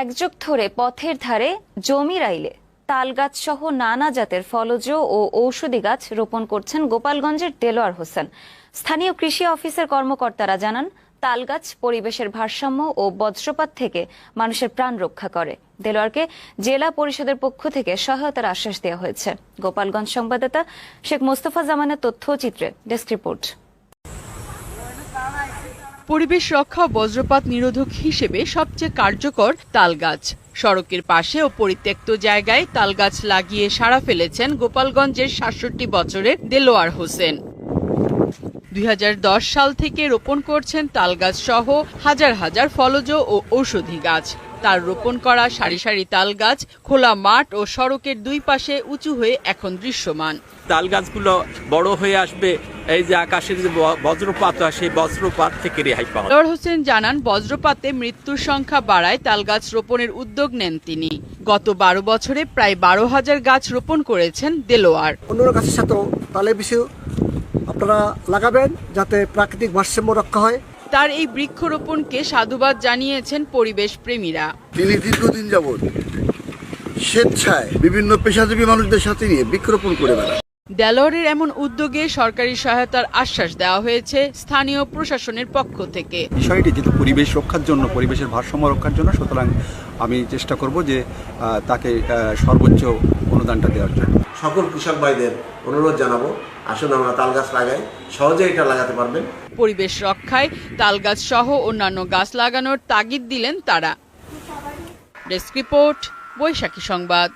এক যুগ ধরে পথের ধারে জমির আইলে তাল গাছ সহ নানা জাতের ফলজ ও ঔষধি গাছ রোপণ করছেন গোপালগঞ্জের দেলোয়ার হোসেন। স্থানীয় কৃষি অফিসের কর্মকর্তারা জানান, তাল গাছ পরিবেশের ভারসাম্য ও বজ্রপাত থেকে মানুষের প্রাণ রক্ষা করে। দেলোয়ারকে জেলা পরিষদের পক্ষ থেকে সহায়তার আশ্বাস দেওয়া হয়েছে। গোপালগঞ্জ সংবাদদাতা শেখ মোস্তফা জামানের তথ্যচিত্রে ডেস্ক রিপোর্ট। পরিবেশ রক্ষা ও বজ্রপাত নিরোধক হিসেবে সবচেয়ে কার্যকর তাল গাছ। সড়কের পাশে ও পরিত্যক্ত জায়গায় তাল গাছ লাগিয়ে সাড়া ফেলেছেন গোপালগঞ্জের ৬৭ বছরের দেলোয়ার হোসেন। ২০১০ সাল থেকে রোপণ করছেন তাল গাছ সহ হাজার হাজার ফলজ ও ঔষধি গাছ। তার রোপণ করা সারি সারি তাল গাছ খোলা মাঠ ও সড়কের দুই পাশে উঁচু হয়ে এখন দৃশ্যমান। তাল গাছগুলো বড় হয়ে আসবে, এই যে আকাশের যে বজ্রপাত হয় সেই বজ্রপাত থেকে রেহাই পাওয়া। দেলোয়ার হোসেন জানান, বজ্রপাতে মৃত্যুর সংখ্যা বাড়ায় তাল গাছ রোপণের উদ্যোগ নেন তিনি। গত ১২ বছরে প্রায় ১২,০০০ গাছ রোপণ করেছেন দেলোয়ার। অন্য গাছের সাথেও তালের বিষয় আপনারা লাগাবেন যাতে প্রাকৃতিক ভারসাম্য রক্ষা হয়। তার এই বৃক্ষরোপণকে সাধুবাদ জানিয়েছেন পরিবেশ প্রেমীরা। তিনি দীর্ঘদিন যাবৎ স্বেচ্ছায় বিভিন্ন পেশাজীবী মানুষদের সাথে নিয়ে বৃক্ষরোপণ করে বেড়ান। দেলোয়ারের এমন উদ্যোগে সরকারি সহায়তার আশ্বাস দেওয়া হয়েছে স্থানীয় প্রশাসনের পক্ষ থেকে। বিষয়টি যেহেতু পরিবেশ রক্ষার জন্য, পরিবেশের ভারসাম্য রক্ষার জন্য, সুতরাং আমি চেষ্টা করব যে তাকে সর্বোচ্চ অনুদানটা দেওয়ার জন্য। সকল কৃষক ভাইদের অনুরোধ জানাবো, আসুন আমরা তাল গাছ লাগাই, সহজে এটা লাগাতে পারবেন। পরিবেশ রক্ষায় তাল গাছ সহ অন্যান্য গাছ লাগানোর তাগিদ দিলেন তারা। ডেস্ক রিপোর্ট, বৈশাখী সংবাদ।